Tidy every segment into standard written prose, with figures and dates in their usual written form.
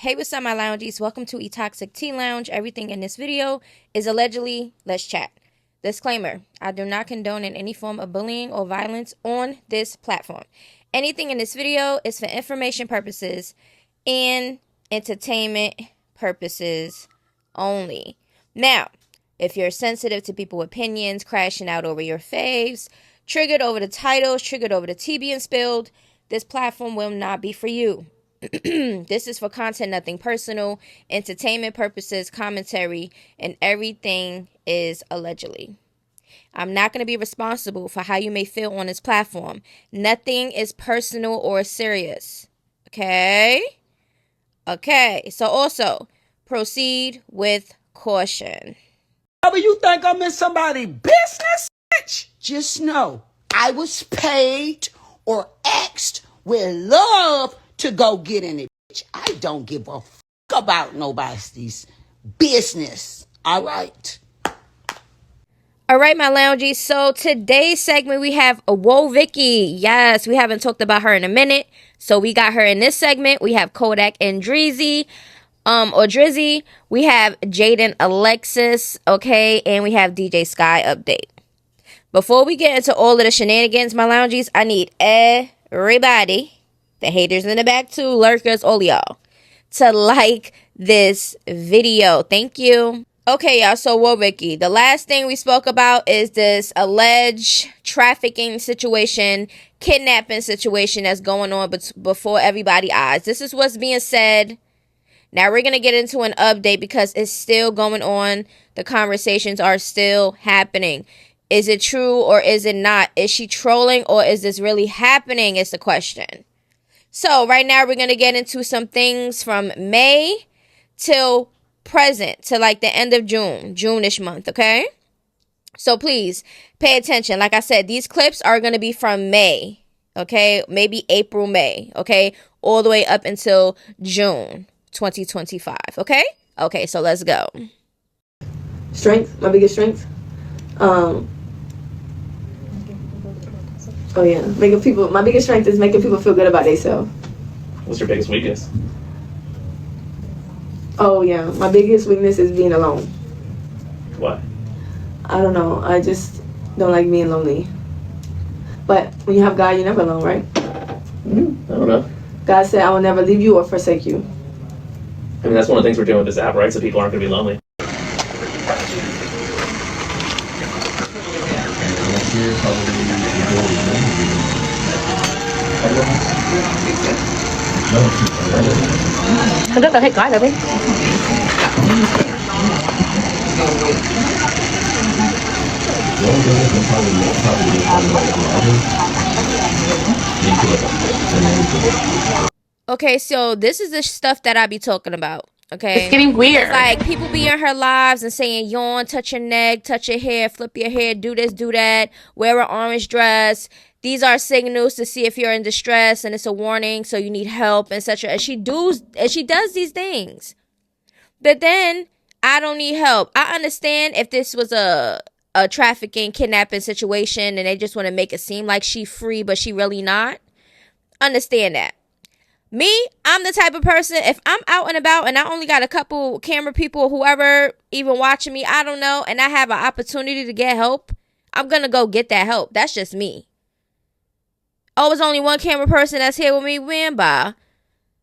Hey, what's up, my loungies? Welcome to Toxic Tea Lounge. Everything in this video is allegedly. Let's chat. Disclaimer: I do not condone in any form of bullying or violence on this platform. Anything in this video is for information purposes and entertainment purposes only. Now, if you're sensitive to people's opinions, crashing out over your faves, triggered over the titles, triggered over the tea being spilled, this platform will not be for you. This is for content, nothing personal, entertainment purposes, commentary, and everything is allegedly. I'm not going to be responsible for how you may feel on this platform. Nothing is personal or serious. Okay? Okay. So also, proceed with caution. Whenever you think I'm in somebody's business, bitch, just know I was paid or asked with love to go get in it, bitch. I don't give a fuck about nobody's business. All right. All right, my loungies. So today's segment, we have Woah Vicky. Yes, we haven't talked about her in a minute. So we got her in this segment. We have Kodak and Dreezy. Or Drizzy. We have Jaidyn, Alexis. Okay. And we have DJ Sky update. Before we get into all of the shenanigans, my loungies, I need everybody, the haters in the back too, lurkers, all y'all, to like this video. Thank you. Okay, y'all, so Woah Vicky, the last thing we spoke about is this alleged trafficking situation, kidnapping situation that's going on before everybody's eyes. This is what's being said. Now we're going to get into an update because it's still going on. The conversations are still happening. Is it true or is it not? Is she trolling or is this really happening is the question. So right now we're going to get into some things from May till present, to like the end of June-ish month, okay? So please pay attention. Like I said, these clips are going to be from May, okay? Maybe April, May, okay? All the way up until June 2025, okay? Okay, so let's go. Strength, my biggest strength. Oh yeah, my biggest strength is making people feel good about themselves. What's your biggest weakness? Oh yeah, my biggest weakness is being alone. Why? I don't know, I just don't like being lonely. But when you have God, you're never alone, right? I don't know. God said, I will never leave you or forsake you. I mean, that's one of the things we're doing with this app, right? So people aren't going to be lonely. Nó rất là hay cõi rồi biết. Okay, so this is the stuff that I be talking about. Okay, It's getting weird. It's like people be in her lives and saying yawn, touch your neck, touch your hair, flip your hair, do this, do that, wear an orange dress. These are signals to see if you're in distress, and it's a warning, so you need help, etc. And she does these things. But then I don't need help. I understand if this was a trafficking, kidnapping situation, and they just want to make it seem like she free, but she really not. Understand that. Me, I'm the type of person, if I'm out and about and I only got a couple camera people, whoever even watching me, I don't know, and I have an opportunity to get help, I'm going to go get that help. That's just me. Oh, it's only one camera person that's here with me, win by.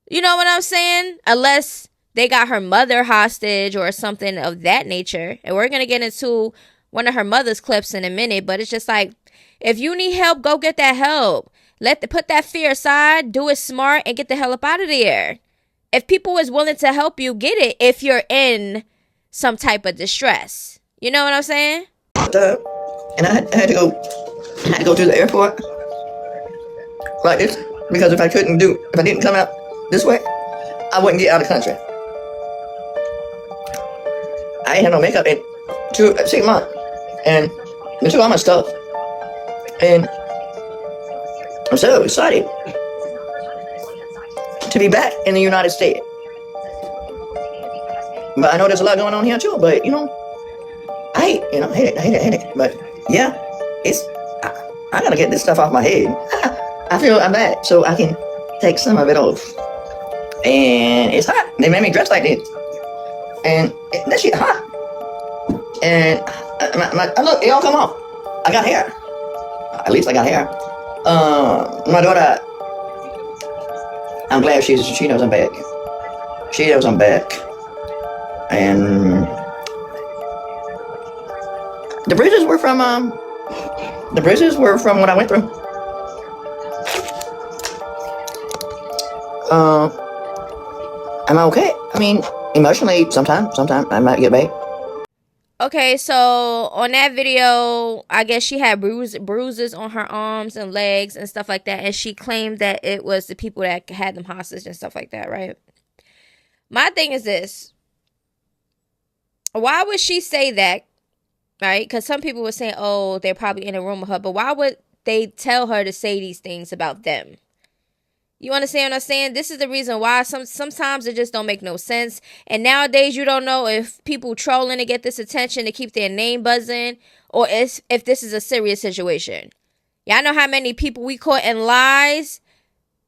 You know what I'm saying? Unless they got her mother hostage or something of that nature. And we're going to get into one of her mother's clips in a minute, but it's just like, if you need help, go get that help. Put that fear aside, do it smart, and get the hell up out of there. If people is willing to help you, get it if you're in some type of distress. You know what I'm saying? And I had to go to the airport like this because if I didn't come out this way, I wouldn't get out of the country. I ain't had no makeup in 6 months, and they took all my stuff, and I'm so excited to be back in the United States. But I know there's a lot going on here too, but I hate it. But yeah, I gotta get this stuff off my head. I feel I'm back, so I can take some of it off. and it's hot. They made me dress like this, and that shit hot. And look, it all come off. I got hair. At least I got hair. My daughter, I'm glad she knows I'm back. She knows I'm back. And the bruises were from what I went through. Am I okay? I mean, emotionally, sometimes I might get back. Okay, so on that video, I guess she had bruises on her arms and legs and stuff like that, and she claimed that it was the people that had them hostage and stuff like that, right? My thing is this. Why would she say that, right? Because some people were saying, oh, they're probably in a room with her, but why would they tell her to say these things about them? You understand what I'm saying? This is the reason why sometimes it just don't make no sense. And nowadays, you don't know if people trolling to get this attention to keep their name buzzing, or if this is a serious situation. Y'all know how many people we caught in lies?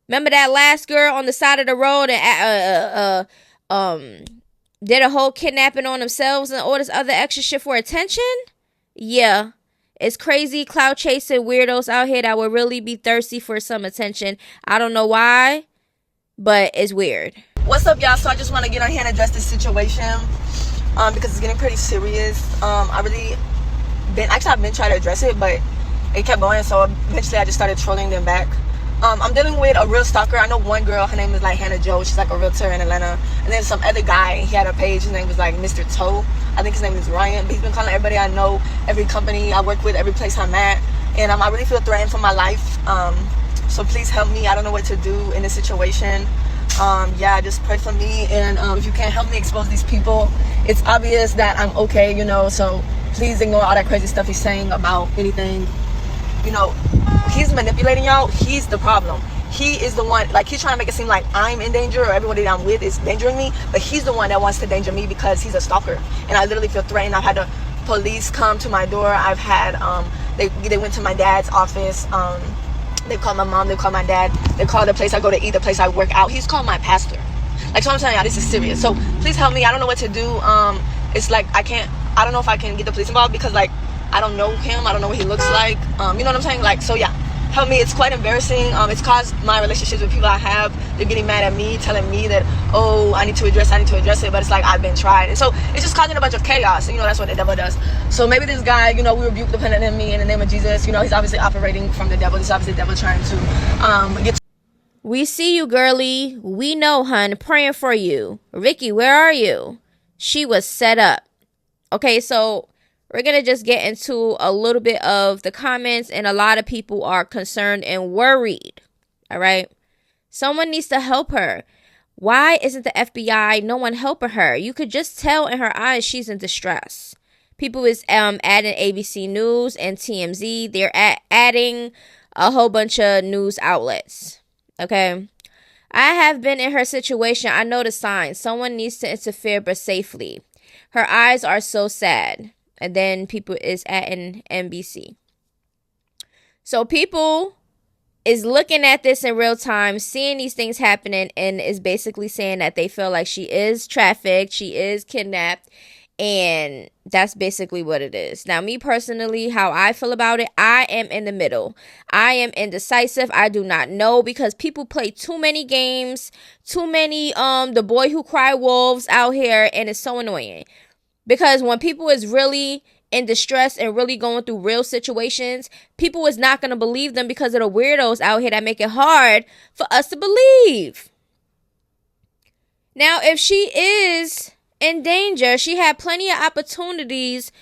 Remember that last girl on the side of the road and did a whole kidnapping on themselves and all this other extra shit for attention? Yeah. It's crazy clout chasing weirdos out here that would really be thirsty for some attention. I don't know why, but it's weird. What's up, y'all? So I just want to get on here and address this situation because it's getting pretty serious. I've been trying to address it, but it kept going, so eventually I just started trolling them back. I'm dealing with a real stalker. I know one girl, her name is like Hannah Jo. She's like a realtor in Atlanta. And then some other guy, he had a page, his name was like Mr. Toe. I think his name is Ryan. But he's been calling everybody I know, every company I work with, every place I'm at. And I really feel threatened for my life. So please help me. I don't know what to do in this situation. Yeah, just pray for me. And if you can't help me expose these people, it's obvious that I'm okay, you know. So please ignore all that crazy stuff he's saying about anything. You know, he's manipulating y'all. He's the problem. He is the one, like, he's trying to make it seem like I'm in danger or everybody that I'm with is endangering me, but he's the one that wants to danger me because he's a stalker. And I literally feel threatened. I've had the police come to my door. I've had they went to my dad's office. They called my mom, they called my dad, they called the place I go to eat, the place I work out. He's called my pastor. Like, so I'm telling y'all, this is serious. So please help me. I don't know what to do. It's like I don't know if I can get the police involved because, like, I don't know him. I don't know what he looks like. You know what I'm saying? Like, so yeah, help me. It's quite embarrassing. It's caused my relationships with people I have. They're getting mad at me, telling me that, oh, I need to address it. But it's like, I've been tried. And so it's just causing a bunch of chaos. You know, that's what the devil does. So maybe this guy, you know, we rebuke the planet enemy in the name of Jesus. You know, he's obviously operating from the devil. This is obviously the devil trying to get. We see you, girly. We know, hun. Praying for you. Vicky, where are you? She was set up. Okay, so we're going to just get into a little bit of the comments, and a lot of people are concerned and worried. All right. Someone needs to help her. Why isn't the FBI, no one helping her? You could just tell in her eyes she's in distress. People is adding ABC News and TMZ. They're adding a whole bunch of news outlets. Okay. I have been in her situation. I know the signs. Someone needs to interfere, but safely. Her eyes are so sad. And then people is adding NBC. So people is looking at this in real time, seeing these things happening, and is basically saying that they feel like she is trafficked, she is kidnapped, and that's basically what it is. Now, me personally, how I feel about it, I am in the middle. I am indecisive. I do not know, because people play too many games, too many the boy who cry wolves out here, and it's so annoying. Because when people is really in distress and really going through real situations, people is not going to believe them because of the weirdos out here that make it hard for us to believe. Now, if she is in danger, she had plenty of opportunities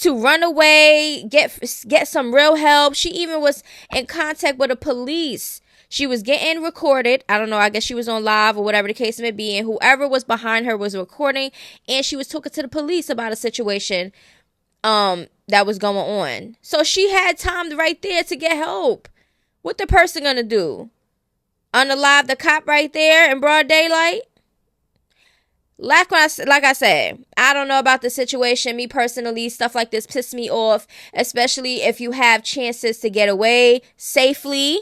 to run away, get some real help. She even was in contact with the police. She was getting recorded. I don't know. I guess she was on live or whatever the case may be. And whoever was behind her was recording. And she was talking to the police about a situation that was going on. So she had time right there to get help. What the person going to do? Unalive the cop right there in broad daylight? Like I said, I don't know about the situation. Me personally, stuff like this piss me off. Especially if you have chances to get away safely.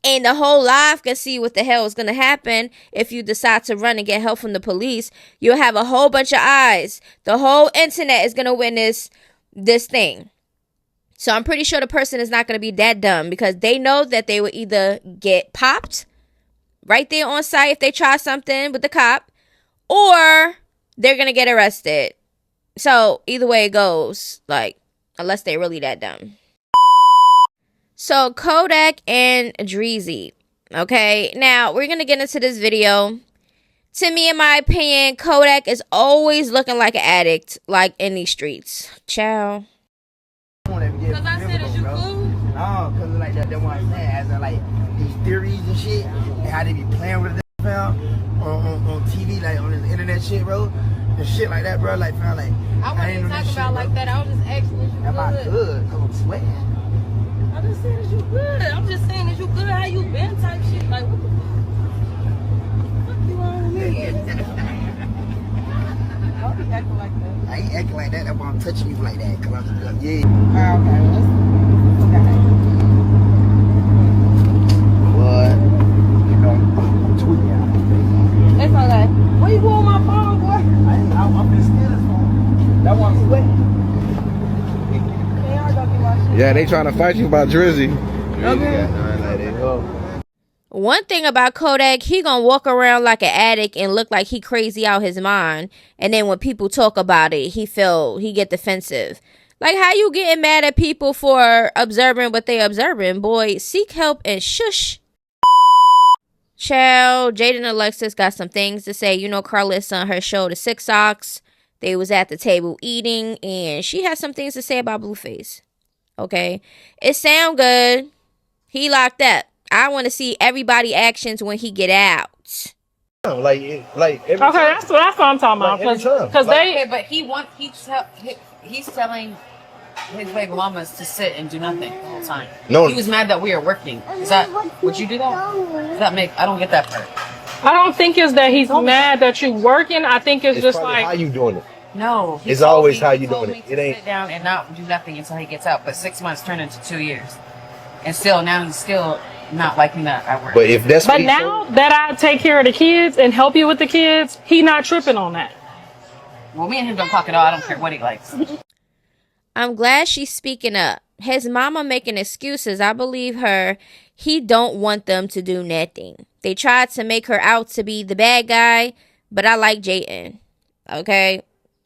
And the whole live can see what the hell is going to happen if you decide to run and get help from the police. You'll have a whole bunch of eyes. The whole internet is going to witness this thing. So I'm pretty sure the person is not going to be that dumb because they know that they will either get popped right there on site if they try something with the cop, or they're going to get arrested. So either way it goes, like, unless they're really that dumb. So Kodak and Dreezy. Okay, now we're going to get into this video. To me, in my opinion, Kodak is always looking like an addict, like in these streets. Ciao. Because I said, is you cool? No, because like that's what I'm saying. As in, like, these theories and shit, and how they be playing with it, fam, on TV, like on the internet shit, bro. And shit like that, bro. Like, fam, like. I wasn't even talking about like that. I was just asking if you good. Am I good? Because I'm sweating. I just saying, is you good? I'm just saying, is you good? How you been? Type shit. Like, what the fuck you on me? Don't be acting like that. I ain't acting like that. That's why I'm touching you like that. Because I'm just like, yeah. Okay, What? You know, I'm tweaking out. it's okay. Where you going my phone, boy? I'm finna steal this phone. That's why I'm sweating. Yeah, they trying to fight you about Dreezy. One thing about Kodak, he gonna walk around like an addict and look like he crazy out his mind. And then when people talk about it, he get defensive. Like, how you getting mad at people for observing what they observing? Boy, seek help and shush. Child, Jaidyn and Alexis got some things to say. You know, Carlissa on her show, The Six Socks, they was at the table eating, and she had some things to say about BLueface. Okay, it sound good. He locked up. I want to see everybody actions when he get out. Like every Okay, that's what I'm talking about. Because Okay, but he's telling his baby mamas to sit and do nothing the whole time. No. He was mad that we are working. Is that, would you do that? Does that make, I don't get that part. I don't think it's that he's mad that you working. I think it's just like, how you doing it. No. It's always how you doing it. It ain't sit down and not do nothing until he gets out. But 6 months turned into 2 years. And still, now he's still not liking that I work. But if that's but now that I take care of the kids and help you with the kids, he not tripping on that. Well, me and him don't talk at all. I don't care what he likes. I'm glad she's speaking up. His mama making excuses. I believe her. He don't want them to do nothing. They tried to make her out to be the bad guy, but I like Jaidyn. Okay?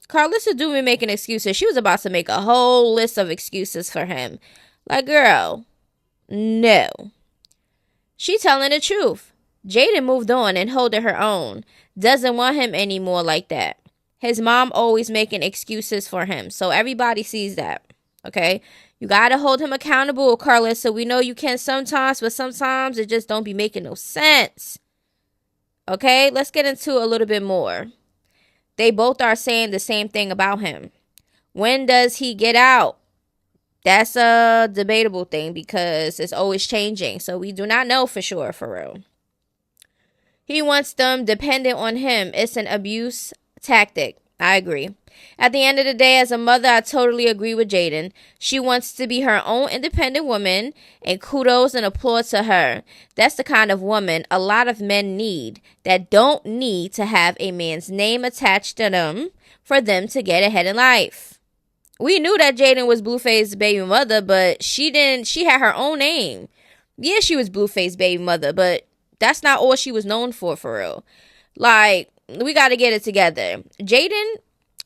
Carlissa do be making excuses. She was about to make a whole list of excuses for him. Like, girl, no. She telling the truth. Jaidyn moved on and holding her own. Doesn't want him anymore like that. His mom always making excuses for him. So everybody sees that. Okay? You got to hold him accountable, Carlissa. We know you can sometimes, but sometimes it just don't be making no sense. Okay? Let's get into a little bit more. They both are saying the same thing about him. When does he get out? That's a debatable thing because it's always changing. So we do not know for sure, for real. He wants them dependent on him. It's an abuse tactic. I agree. At the end of the day, as a mother, I totally agree with Jaidyn. She wants to be her own independent woman, and kudos and applause to her. That's the kind of woman a lot of men need, that don't need to have a man's name attached to them for them to get ahead in life. We knew that Jaidyn was BLueface's baby mother, but she had her own name. Yeah, she was BLueface's baby mother, but that's not all she was known for real. Like, we got to get it together. Jaidyn,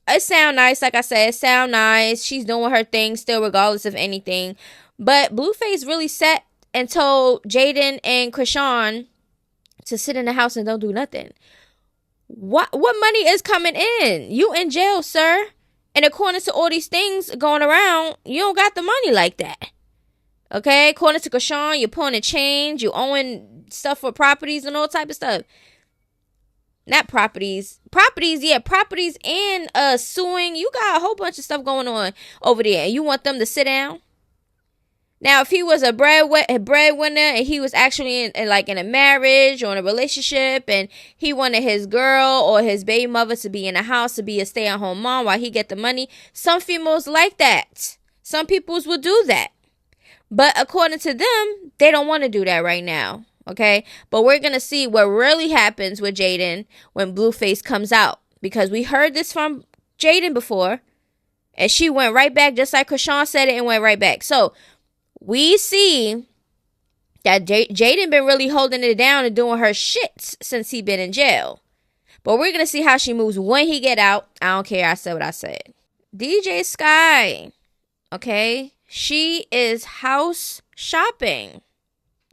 it sound nice. Like I said, it sound nice. She's doing her thing still regardless of anything. But BLueface really sat and told Jaidyn and Krishan to sit in the house and don't do nothing. What money is coming in? You in jail, sir. And according to all these things going around, you don't got the money like that. Okay? According to Krishan, you're pulling a change. You owing stuff for properties and all type of stuff. Not properties. Properties and suing. You got a whole bunch of stuff going on over there. And you want them to sit down? Now, if he was a breadwinner and he was actually in a marriage or in a relationship and he wanted his girl or his baby mother to be in the house to be a stay-at-home mom while he get the money, some females like that. Some peoples will do that. But according to them, they don't want to do that right now. Okay, but we're gonna see what really happens with Jaidyn when BLueface comes out, because we heard this from Jaidyn before, and she went right back just like Krishan said it and went right back. So we see that Jaidyn been really holding it down and doing her shits since he been in jail. But we're gonna see how she moves when he get out. I don't care. I said what I said. DJ Sky, okay, she is house shopping.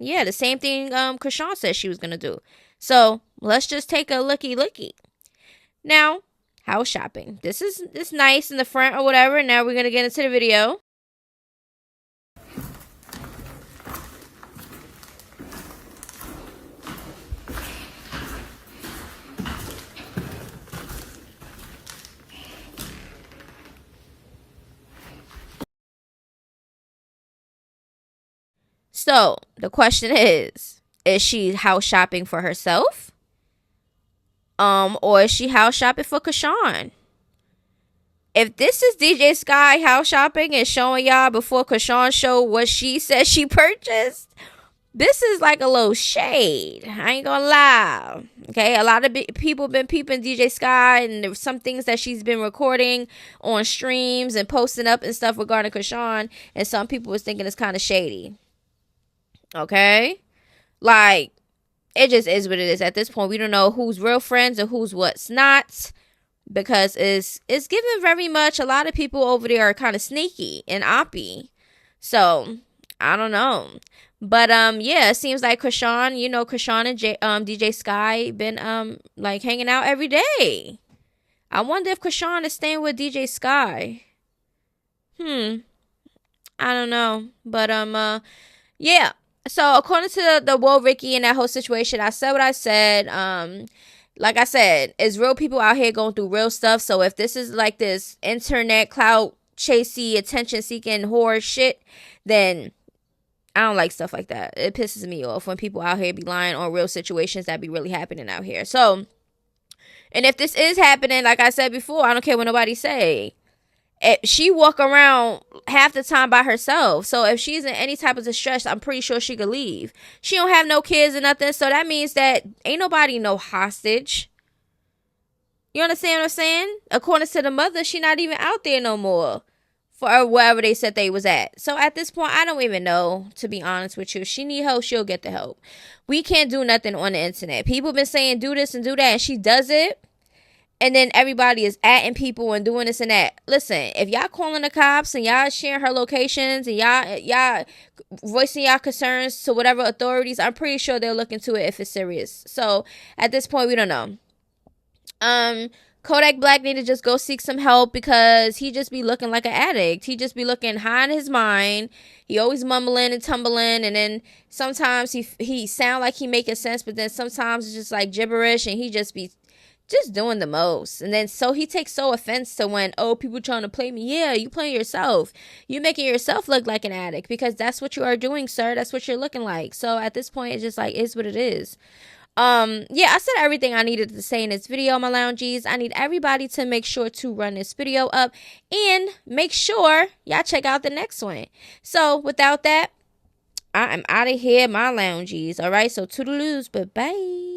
Yeah, the same thing Krishan said she was going to do. So, let's just take a looky. Now, house shopping. This is nice in the front or whatever. Now we're going to get into the video. So, the question is she house shopping for herself? Or is she house shopping for Krishan? If this is DJ Sky house shopping and showing y'all before Krishan showed what she said she purchased, this is like a little shade. I ain't gonna lie. Okay, a lot of people been peeping DJ Sky, and there's some things that she's been recording on streams and posting up and stuff regarding Krishan, and some people was thinking it's kind of shady. Okay, like, it just is what it is. At this point, we don't know who's real friends or who's what's not, because it's given very much a lot of people over there are kind of sneaky and oppy. So I don't know, but yeah, it seems like Krishan, Krishan and DJ Sky been like hanging out every day. I wonder if Krishan is staying with DJ Sky. I don't know, but yeah. So, according to the Woah Vicky and that whole situation, I said what I said. Like I said, it's real people out here going through real stuff. So, if this is like this internet clout chasey, attention seeking whore shit, then I don't like stuff like that. It pisses me off when people out here be lying on real situations that be really happening out here. So, and if this is happening, like I said before, I don't care what nobody say. She walk around half the time by herself. So if she's in any type of distress, I'm pretty sure she could leave. She don't have no kids or nothing. So that means that ain't nobody no hostage. You understand what I'm saying? According to the mother, she not even out there no more for wherever they said they was at. So at this point, I don't even know, to be honest with you. If she need help, she'll get the help. We can't do nothing on the internet. People been saying do this and do that, and she does it. And then everybody is atting people and doing this and that. Listen, if y'all calling the cops and y'all sharing her locations and y'all voicing y'all concerns to whatever authorities, I'm pretty sure they'll look into it if it's serious. So at this point, we don't know. Kodak Black need to just go seek some help, because he just be looking like an addict. He just be looking high in his mind. He always mumbling and tumbling, and then sometimes he sound like he making sense, but then sometimes it's just like gibberish, and he just be just doing the most. And then so he takes so offense to when, people trying to play me. Yeah, you playing yourself. You making yourself look like an addict, because that's what you are doing, sir. That's what you're looking like. So at this point, it's just like, is what it is. Yeah, I said everything I needed to say in this video, my loungies. I need everybody to make sure to run this video up and make sure y'all check out the next one. So without that, I am out of here, my loungies. All right, so toodaloos, bye-bye.